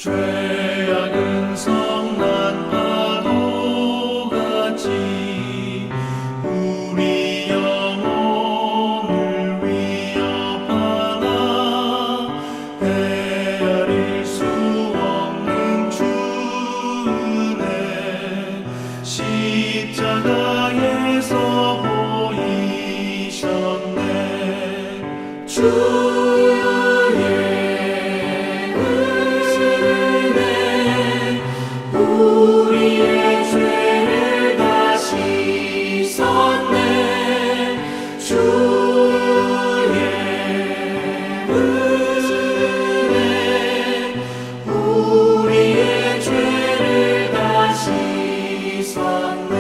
죄악은 성난 파도같이 우리 영혼을 위협하나 헤아릴 수 없는 주 은혜 십자가에서 보이셨네. 주의 우리의 죄를 다시 썼네. 주의 은혜 우리의 죄를 다시 썼네.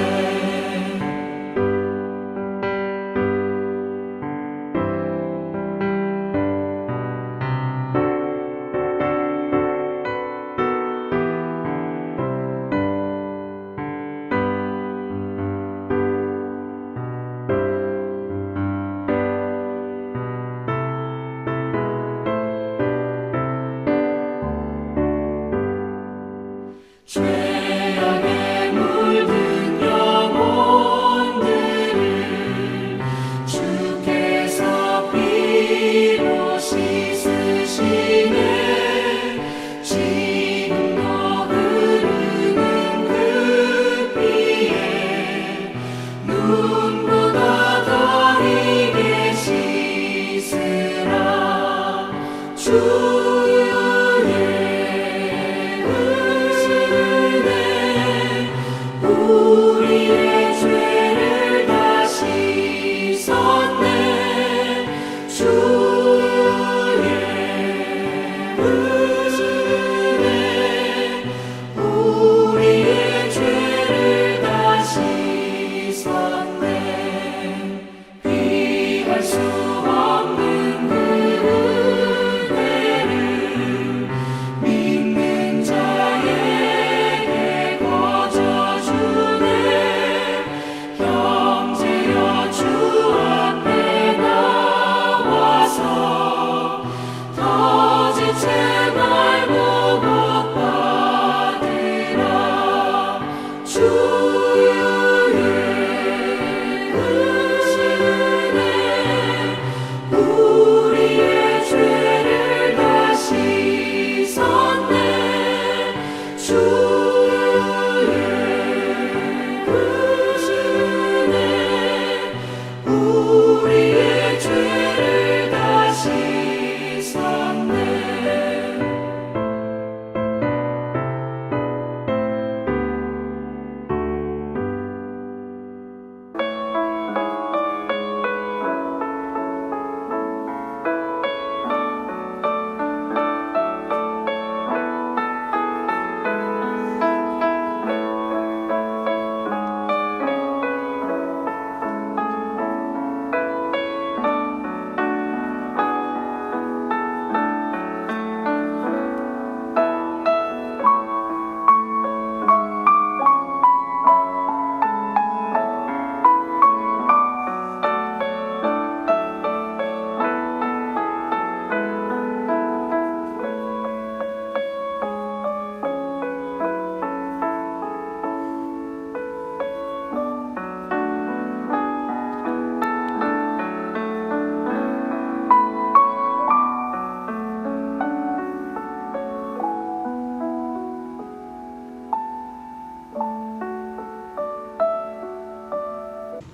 죄악에 물든 영혼들을 주께서 피로 씻으시네. 지금도 흐르는 그 피에 눈보다 더 희게 씻으라. 우리의 죄를 다시 썼네. 주의 은혜 우리의 죄를 다시 썼네. 피할 수 없는 그 은혜를 믿는 자에게 형제여 주 앞에 나와서 더 지체 말고 복 받으라. 주의 은혜 우리의 죄를 다시 썼네. 주의 우리의 죄를 다시 썼네.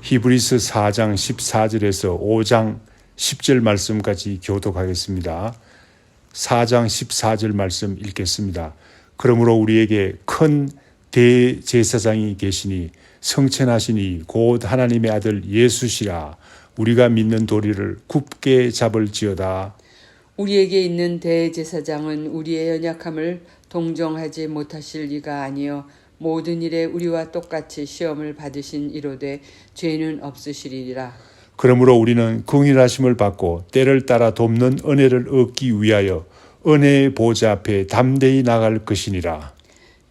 히브리서 4장 14절에서 5장 10절 말씀까지 교독하겠습니다. 4장 14절 말씀 읽겠습니다. 그러므로 우리에게 큰 대제사장이 계시니 성천하시니 곧 하나님의 아들 예수시라. 우리가 믿는 도리를 굳게 잡을지어다. 우리에게 있는 대제사장은 우리의 연약함을 동정하지 못하실 리가 아니요 모든 일에 우리와 똑같이 시험을 받으신 이로되 죄는 없으시리라. 그러므로 우리는 긍휼하심을 받고 때를 따라 돕는 은혜를 얻기 위하여 은혜의 보좌 앞에 담대히 나갈 것이니라.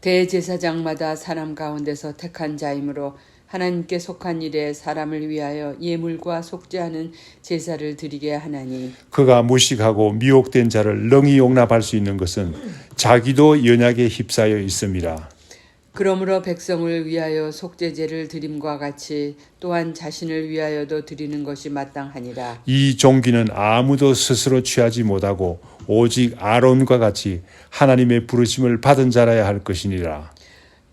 대제사장마다 사람 가운데서 택한 자이므로 하나님께 속한 일에 사람을 위하여 예물과 속죄하는 제사를 드리게 하나니 그가 무식하고 미혹된 자를 능히 용납할 수 있는 것은 자기도 연약에 휩싸여 있음이라. 그러므로 백성을 위하여 속죄제를 드림과 같이 또한 자신을 위하여도 드리는 것이 마땅하니라. 이 종기는 아무도 스스로 취하지 못하고 오직 아론과 같이 하나님의 부르심을 받은 자라야 할 것이니라.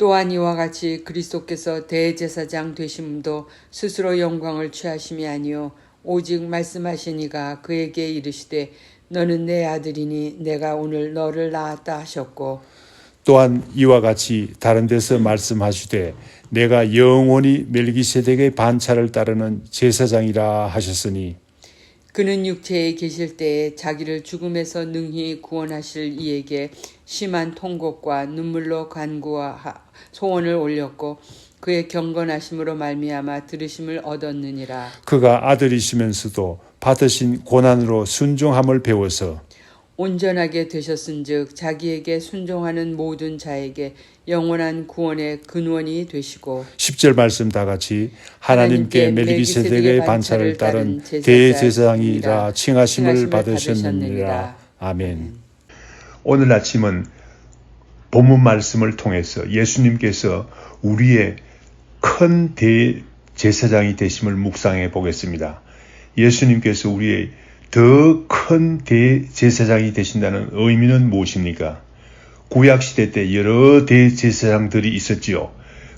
또한 이와 같이 그리스도께서 대제사장 되심도 스스로 영광을 취하심이 아니요 오직 말씀하시니가 그에게 이르시되 너는 내 아들이니 내가 오늘 너를 낳았다 하셨고 또한 이와 같이 다른 데서 말씀하시되 내가 영원히 멜기세덱의 반차를 따르는 제사장이라 하셨으니 그는 육체에 계실 때에 자기를 죽음에서 능히 구원하실 이에게 심한 통곡과 눈물로 간구와 소원을 올렸고 그의 경건하심으로 말미암아 들으심을 얻었느니라. 그가 아들이시면서도 받으신 고난으로 순종함을 배워서 온전하게 되셨은즉 자기에게 순종하는 모든 자에게 영원한 구원의 근원이 되시고 10절 말씀 다 같이 하나님께 멜기세덱의 반차를 따른 대제사장이라 칭하심을 받으셨느니라. 아멘. 오늘 아침은 본문 말씀을 통해서 예수님께서 우리의 큰 대제사장이 되심을 묵상해 보겠습니다. 예수님께서 우리의 더 큰 대제사장이 되신다는 의미는 무엇입니까? 구약시대 때 여러 대제사장들이 있었지요.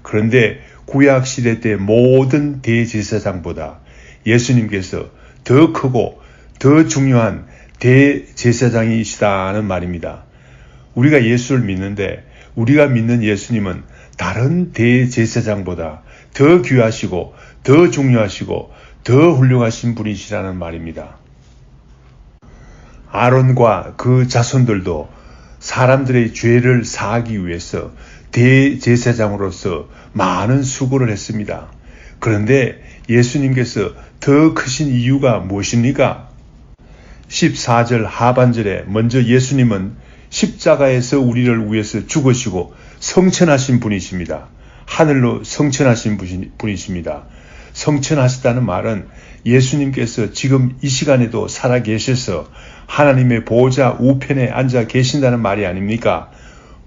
그런데 구약시대 때 모든 대제사장보다 예수님께서 더 크고 더 중요한 대제사장이시다는 말입니다. 우리가 예수를 믿는데 우리가 믿는 예수님은 다른 대제사장보다 더 귀하시고 더 중요하시고 더 훌륭하신 분이시라는 말입니다. 아론과 그 자손들도 사람들의 죄를 사하기 위해서 대제사장으로서 많은 수고를 했습니다. 그런데 예수님께서 더 크신 이유가 무엇입니까? 14절 하반절에 먼저 예수님은 십자가에서 우리를 위해서 죽으시고 성천하신 분이십니다. 하늘로 성천하신 분이십니다. 성천하시다는 말은 예수님께서 지금 이 시간에도 살아계셔서 하나님의 보호자 우편에 앉아 계신다는 말이 아닙니까?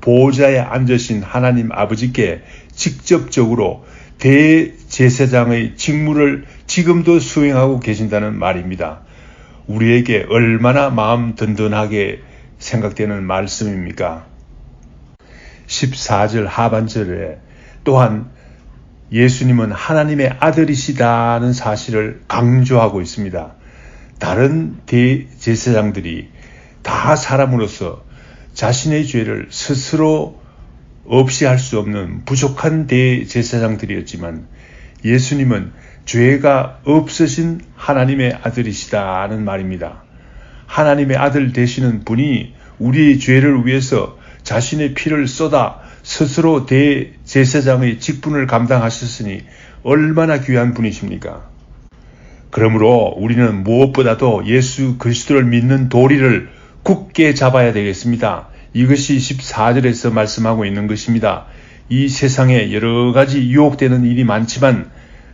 보호자에 앉으신 하나님 아버지께 직접적으로 대제사장의 직무를 지금도 수행하고 계신다는 말입니다. 우리에게 얼마나 마음 든든하게 생각되는 말씀입니까? 14절 하반절에 또한 예수님은 하나님의 아들이시다는 사실을 강조하고 있습니다. 다른 대제사장들이 다 사람으로서 자신의 죄를 스스로 없이 할 수 없는 부족한 대제사장들이었지만 예수님은 죄가 없으신 하나님의 아들이시다는 말입니다. 하나님의 아들 되시는 분이 우리의 죄를 위해서 자신의 피를 쏟아 스스로 대제사장의 직분을 감당하셨으니 얼마나 귀한 분이십니까? 그러므로 우리는 무엇보다도 예수 그리스도를 믿는 도리를 굳게 잡아야 되겠습니다. 이것이 14절에서 말씀하고 있는 것입니다. 이 세상에 여러 가지 유혹되는 일이 많지만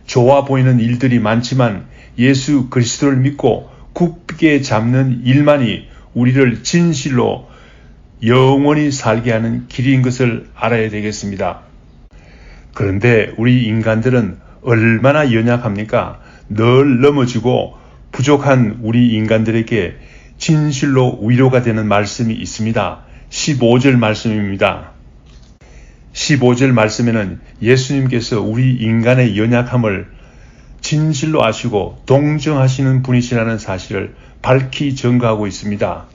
좋아 보이는 일들이 많지만 예수 그리스도를 믿고 굳게 잡는 일만이 우리를 진실로 영원히 살게 하는 길인 것을 알아야 되겠습니다. 그런데 우리 인간들은 얼마나 연약합니까? 늘 넘어지고 부족한 우리 인간들에게 진실로 위로가 되는 말씀이 있습니다. 15절 말씀입니다. 15절 말씀에는 예수님께서 우리 인간의 연약함을 진실로 아시고 동정하시는 분이시라는 사실을 밝히 증거하고 있습니다.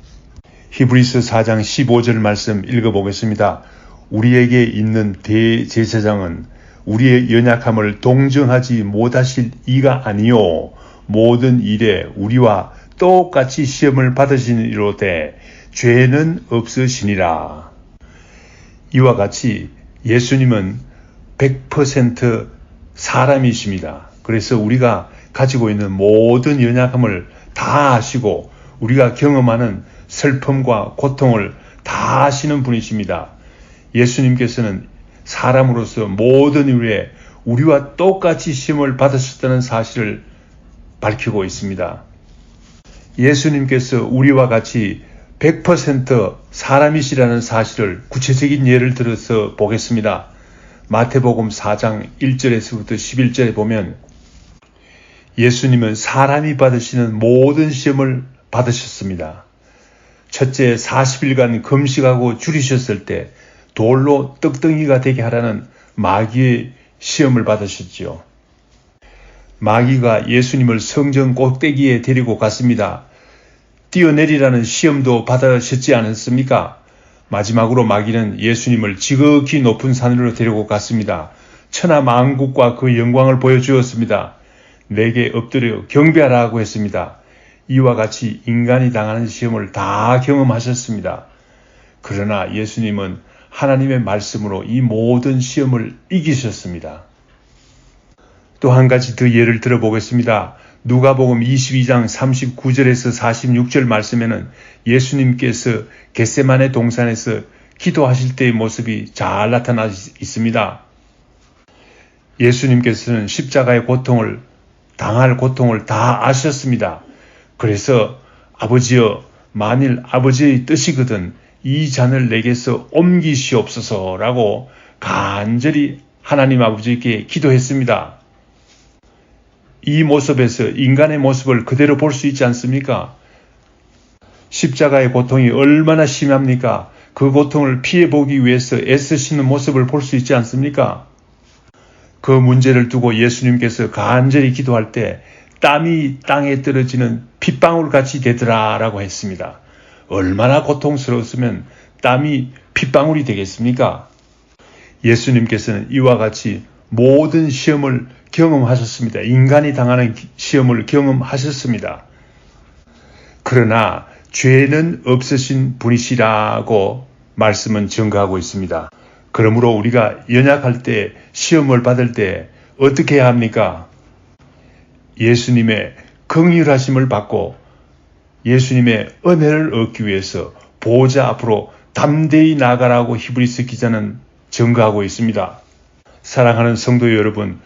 히브리서 4장 15절 말씀 읽어보겠습니다. 우리에게 있는 대제사장은 우리의 연약함을 동정하지 못하실 이가 아니요 모든 일에 우리와 똑같이 시험을 받으시니로되 죄는 없으시니라. 이와 같이 예수님은 100% 사람이십니다. 그래서 우리가 가지고 있는 모든 연약함을 다 아시고 우리가 경험하는 슬픔과 고통을 다 아시는 분이십니다. 예수님께서는 사람으로서 모든 일에 우리와 똑같이 시험을 받으셨다는 사실을 밝히고 있습니다. 예수님께서 우리와 같이 100% 사람이시라는 사실을 구체적인 예를 들어서 보겠습니다. 마태복음 4장 1절에서부터 11절에 보면 예수님은 사람이 받으시는 모든 시험을 받으셨습니다. 첫째, 40일간 금식하고 줄이셨을 때 돌로 떡덩이가 되게 하라는 마귀의 시험을 받으셨지요. 마귀가 예수님을 성전 꼭대기에 데리고 갔습니다. 뛰어내리라는 시험도 받으셨지 않았습니까? 마지막으로 마귀는 예수님을 지극히 높은 산으로 데리고 갔습니다. 천하 만국과 그 영광을 보여주었습니다. 내게 엎드려 경배하라고 했습니다. 이와 같이 인간이 당하는 시험을 다 경험하셨습니다. 그러나 예수님은 하나님의 말씀으로 이 모든 시험을 이기셨습니다. 또 한 가지 더 예를 들어보겠습니다. 누가복음 22장 39절에서 46절 말씀에는 예수님께서 겟세마네 동산에서 기도하실 때의 모습이 잘 나타나 있습니다. 예수님께서는 십자가의 고통을 당할 고통을 다 아셨습니다. 그래서 아버지여, 만일 아버지의 뜻이거든 이 잔을 내게서 옮기시옵소서라고 간절히 하나님 아버지께 기도했습니다. 이 모습에서 인간의 모습을 그대로 볼 수 있지 않습니까? 십자가의 고통이 얼마나 심합니까? 그 고통을 피해보기 위해서 애쓰시는 모습을 볼 수 있지 않습니까? 그 문제를 두고 예수님께서 간절히 기도할 때 땀이 땅에 떨어지는 핏방울 같이 되더라라고 했습니다. 얼마나 고통스러웠으면 땀이 핏방울이 되겠습니까? 예수님께서는 이와 같이 모든 시험을 경험하셨습니다. 인간이 당하는 시험을 경험하셨습니다. 그러나 죄는 없으신 분이시라고 말씀은 증거하고 있습니다. 그러므로 우리가 연약할 때, 시험을 받을 때 어떻게 해야 합니까? 예수님의 긍휼하심을 받고 예수님의 은혜를 얻기 위해서 보호자 앞으로 담대히 나가라고 히브리서 기자는 증거하고 있습니다. 사랑하는 성도 여러분,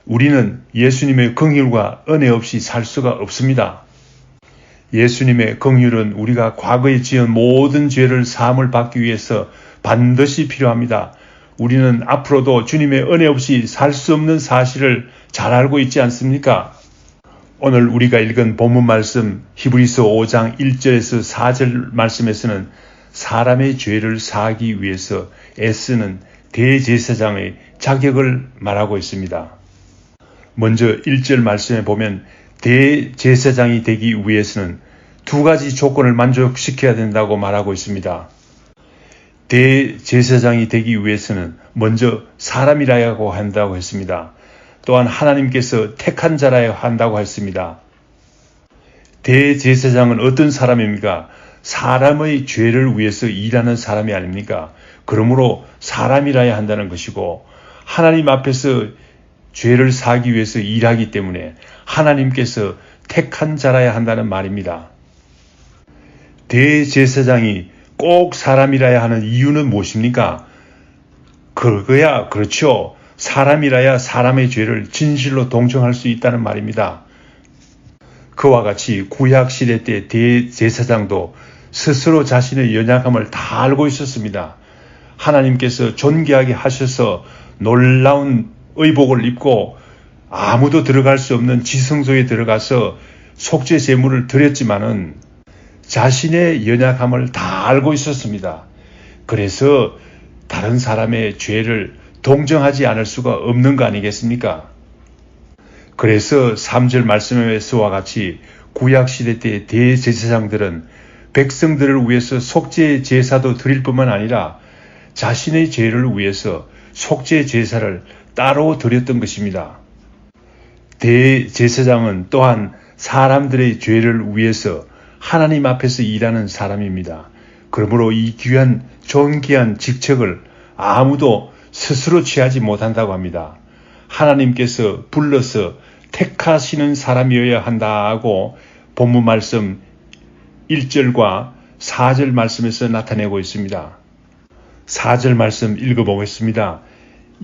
우리는 예수님의 긍휼과 은혜 없이 살 수가 없습니다. 예수님의 긍휼은 우리가 과거에 지은 모든 죄를 사함을 받기 위해서 반드시 필요합니다. 우리는 앞으로도 주님의 은혜 없이 살 수 없는 사실을 잘 알고 있지 않습니까? 오늘 우리가 읽은 본문 말씀 히브리서 5장 1절에서 4절 말씀에서는 사람의 죄를 사하기 위해서 애쓰는 대제사장의 자격을 말하고 있습니다. 먼저 1절 말씀에 보면 대제사장이 되기 위해서는 두 가지 조건을 만족시켜야 된다고 말하고 있습니다. 대제사장이 되기 위해서는 먼저 사람이라고 한다고 했습니다. 또한 하나님께서 택한 자라야 한다고 했습니다. 대제사장은 어떤 사람입니까? 사람의 죄를 위해서 일하는 사람이 아닙니까? 그러므로 사람이라야 한다는 것이고 하나님 앞에서 죄를 사기 위해서 일하기 때문에 하나님께서 택한 자라야 한다는 말입니다. 대제사장이 꼭 사람이라야 하는 이유는 무엇입니까? 그렇죠. 사람이라야 사람의 죄를 진실로 동정할 수 있다는 말입니다. 그와 같이 구약 시대 때 대제사장도 스스로 자신의 연약함을 다 알고 있었습니다. 하나님께서 존귀하게 하셔서 놀라운 의복을 입고 아무도 들어갈 수 없는 지성소에 들어가서 속죄 제물을 드렸지만은 자신의 연약함을 다 알고 있었습니다. 그래서 다른 사람의 죄를 동정하지 않을 수가 없는 거 아니겠습니까? 그래서 3절 말씀에서와 같이 구약시대 때 대제사장들은 백성들을 위해서 속죄 제사도 드릴 뿐만 아니라 자신의 죄를 위해서 속죄 제사를 따로 드렸던 것입니다. 대제사장은 또한 사람들의 죄를 위해서 하나님 앞에서 일하는 사람입니다. 그러므로 이 귀한 존귀한 직책을 아무도 스스로 취하지 못한다고 합니다. 하나님께서 불러서 택하시는 사람이어야 한다고 본문 말씀 1절과 4절 말씀에서 나타내고 있습니다. 4절 말씀 읽어보겠습니다.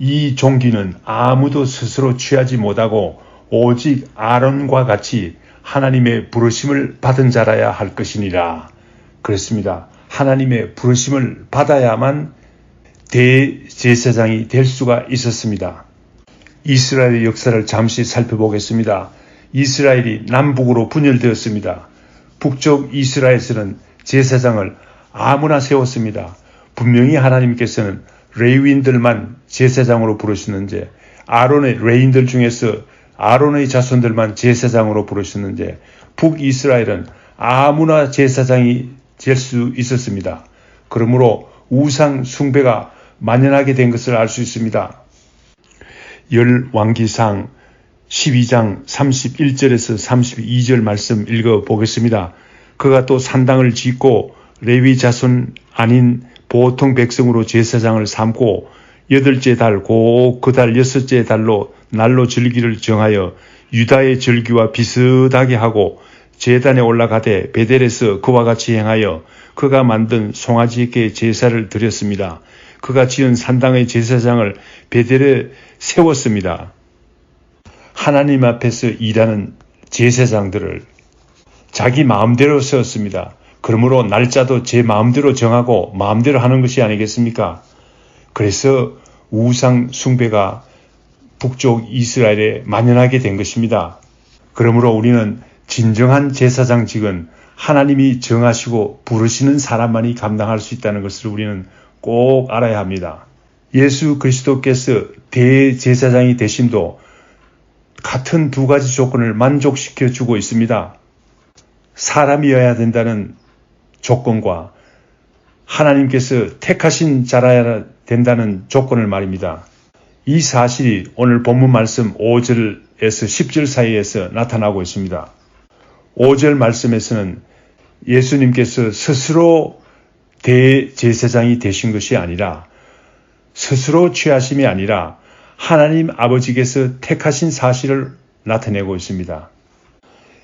이 종기는 아무도 스스로 취하지 못하고 오직 아론과 같이 하나님의 부르심을 받은 자라야 할 것이니라. 그렇습니다. 하나님의 부르심을 받아야만 대제사장이 될 수가 있었습니다. 이스라엘의 역사를 잠시 살펴보겠습니다. 이스라엘이 남북으로 분열되었습니다. 북쪽 이스라엘에서는 제사장을 아무나 세웠습니다. 분명히 하나님께서는 레위인들만 제사장으로 부르시는데 아론의 레위인들 중에서 아론의 자손들만 제사장으로 부르시는데 북이스라엘은 아무나 제사장이 될 수 있었습니다. 그러므로 우상 숭배가 만연하게 된 것을 알 수 있습니다. 열왕기상 12장 31절에서 32절 말씀 읽어보겠습니다. 그가 또 산당을 짓고 레위 자손 아닌 보통 백성으로 제사장을 삼고 8째 달 곧 그 달 6째 달로 날로 절기를 정하여 유다의 절기와 비슷하게 하고 제단에 올라가되 베델에서 그와 같이 행하여 그가 만든 송아지에게 제사를 드렸습니다. 그가 지은 산당의 제사장을 베델에 세웠습니다. 하나님 앞에서 일하는 제사장들을 자기 마음대로 세웠습니다. 그러므로 날짜도 제 마음대로 정하고 마음대로 하는 것이 아니겠습니까? 그래서 우상 숭배가 북쪽 이스라엘에 만연하게 된 것입니다. 그러므로 우리는 진정한 제사장직은 하나님이 정하시고 부르시는 사람만이 감당할 수 있다는 것을 우리는 꼭 알아야 합니다. 예수 그리스도께서 대제사장이 되심도 같은 두 가지 조건을 만족시켜 주고 있습니다. 사람이어야 된다는 조건과 하나님께서 택하신 자라야 된다는 조건을 말입니다. 이 사실이 오늘 본문 말씀 5절에서 10절 사이에서 나타나고 있습니다. 5절 말씀에서는 예수님께서 스스로 대제사장이 되신 것이 아니라 스스로 취하심이 아니라 하나님 아버지께서 택하신 사실을 나타내고 있습니다.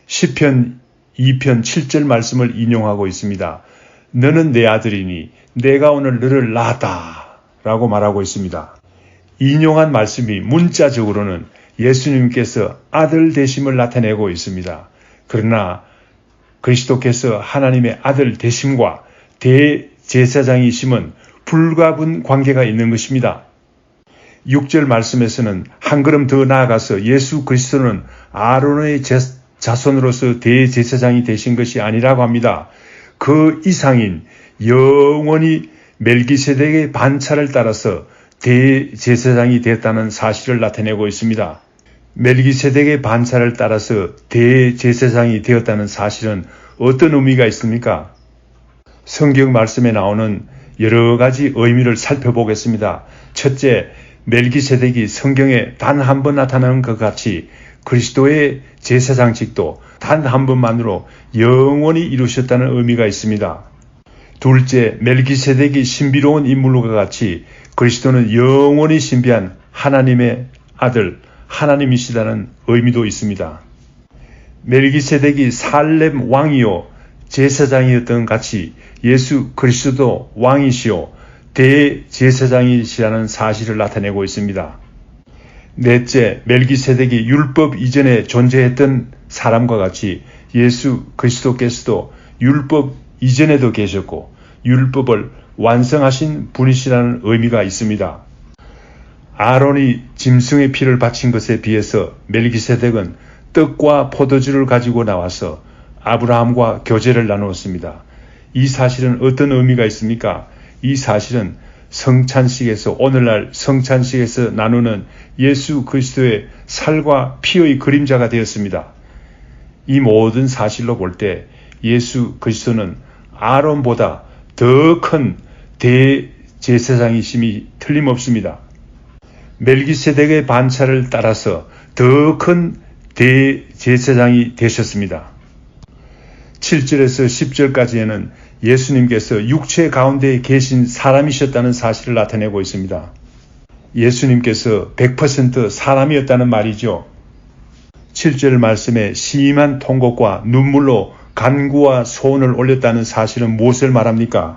시편 2편 7절 말씀을 인용하고 있습니다. 너는 내 아들이니 내가 오늘 너를 낳았다 라고 말하고 있습니다. 인용한 말씀이 문자적으로는 예수님께서 아들 되심을 나타내고 있습니다. 그러나 그리스도께서 하나님의 아들 되심과 대제사장이심은 불가분 관계가 있는 것입니다. 6절 말씀에서는 한 걸음 더 나아가서 예수 그리스도는 아론의 자손으로서 대제사장이 되신 것이 아니라고 합니다. 그 이상인 영원히 멜기세덱의 반차를 따라서 대제사장이 됐다는 사실을 나타내고 있습니다. 멜기세덱의 반차를 따라서 대제사장이 되었다는 사실은 어떤 의미가 있습니까? 성경 말씀에 나오는 여러 가지 의미를 살펴보겠습니다. 첫째, 멜기세덱이 성경에 단 한 번 나타나는 것 같이 그리스도의 제사장직도 단 한 번만으로 영원히 이루셨다는 의미가 있습니다. 둘째, 멜기세덱이 신비로운 인물과 같이 그리스도는 영원히 신비한 하나님의 아들, 하나님이시다는 의미도 있습니다. 멜기세덱이 살렘 왕이요 제사장이었던 같이 예수 그리스도도 왕이시요 대제사장이시라는 사실을 나타내고 있습니다. 넷째, 멜기세덱이 율법 이전에 존재했던 사람과 같이 예수 그리스도께서도 율법 이전에도 계셨고 율법을 완성하신 분이시라는 의미가 있습니다. 아론이 짐승의 피를 바친 것에 비해서 멜기세덱은 떡과 포도주를 가지고 나와서 아브라함과 교제를 나누었습니다. 이 사실은 어떤 의미가 있습니까? 이 사실은 성찬식에서 오늘날 성찬식에서 나누는 예수 그리스도의 살과 피의 그림자가 되었습니다. 이 모든 사실로 볼 때 예수 그리스도는 아론보다 더 큰 대제사장이심이 틀림없습니다. 멜기세덱의 반차를 따라서 더 큰 대제사장이 되셨습니다. 7절에서 10절까지에는 예수님께서 육체 가운데 계신 사람이셨다는 사실을 나타내고 있습니다. 예수님께서 100% 사람이었다는 말이죠. 7절 말씀에 심한 통곡과 눈물로 간구와 소원을 올렸다는 사실은 무엇을 말합니까?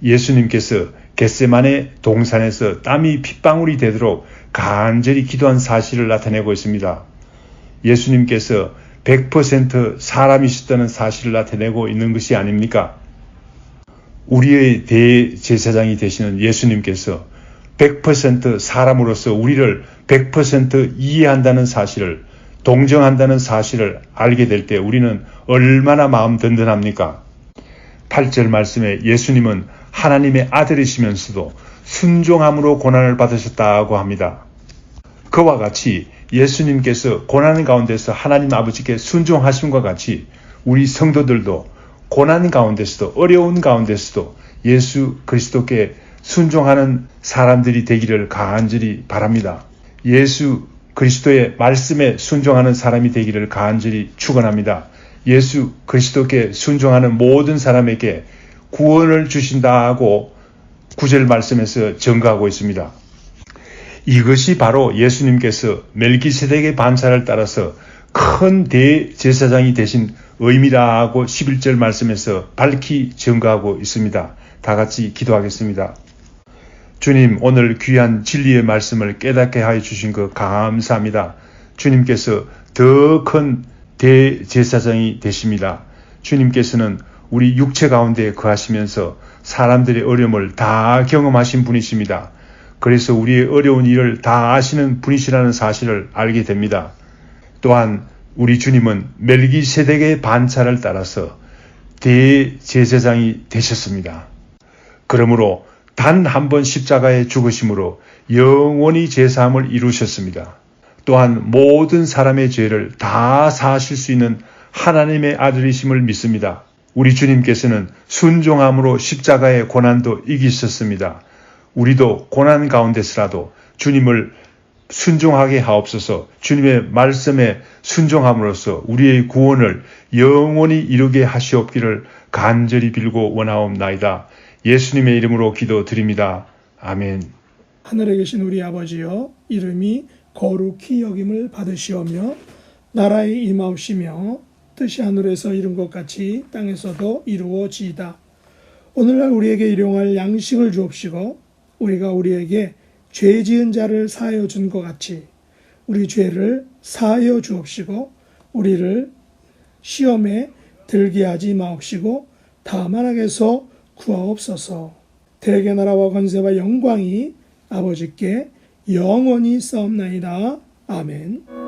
예수님께서 겟세마네 동산에서 땀이 핏방울이 되도록 간절히 기도한 사실을 나타내고 있습니다. 예수님께서 100% 사람이셨다는 사실을 나타내고 있는 것이 아닙니까? 우리의 대제사장이 되시는 예수님께서 100% 사람으로서 우리를 100% 이해한다는 사실을, 동정한다는 사실을 알게 될 때 우리는 얼마나 마음 든든합니까? 8절 말씀에 예수님은 하나님의 아들이시면서도 순종함으로 고난을 받으셨다고 합니다. 그와 같이 예수님께서 고난 가운데서 하나님 아버지께 순종하심과 같이 우리 성도들도 고난 가운데서도 어려운 가운데서도 예수 그리스도께 순종하는 사람들이 되기를 간절히 바랍니다. 예수 그리스도의 말씀에 순종하는 사람이 되기를 간절히 축원합니다. 예수 그리스도께 순종하는 모든 사람에게 구원을 주신다고 9절 말씀에서 증거하고 있습니다. 이것이 바로 예수님께서 멜기세덱의 반차를 따라서 큰 대제사장이 되신 의미라고 11절 말씀에서 밝히 증거하고 있습니다. 다 같이 기도하겠습니다. 주님, 오늘 귀한 진리의 말씀을 깨닫게 하여 주신 것 감사합니다. 주님께서 더 큰 대제사장이 되십니다. 주님께서는 우리 육체 가운데 거하시면서 사람들의 어려움을 다 경험하신 분이십니다. 그래서 우리의 어려운 일을 다 아시는 분이시라는 사실을 알게 됩니다. 또한 우리 주님은 멜기세덱의 반차를 따라서 대제사장이 되셨습니다. 그러므로 단 한 번 십자가에 죽으심으로 영원히 제사함을 이루셨습니다. 또한 모든 사람의 죄를 다 사하실 수 있는 하나님의 아들이심을 믿습니다. 우리 주님께서는 순종함으로 십자가의 고난도 이기셨습니다. 우리도 고난 가운데서라도 주님을 순종하게 하옵소서. 주님의 말씀에 순종함으로써 우리의 구원을 영원히 이루게 하시옵기를 간절히 빌고 원하옵나이다. 예수님의 이름으로 기도드립니다. 아멘. 하늘에 계신 우리 아버지여, 이름이 거룩히 여김을 받으시오며 나라에 임하옵시며 뜻이 하늘에서 이룬 것 같이 땅에서도 이루어지이다. 오늘날 우리에게 일용할 양식을 주옵시고 우리가 우리에게 죄 지은 자를 사하여 준 것 같이 우리 죄를 사하여 주옵시고 우리를 시험에 들게 하지 마옵시고 다만 악에서 구하옵소서. 대개 나라와 권세와 영광이 아버지께 영원히 싸움나이다. 아멘.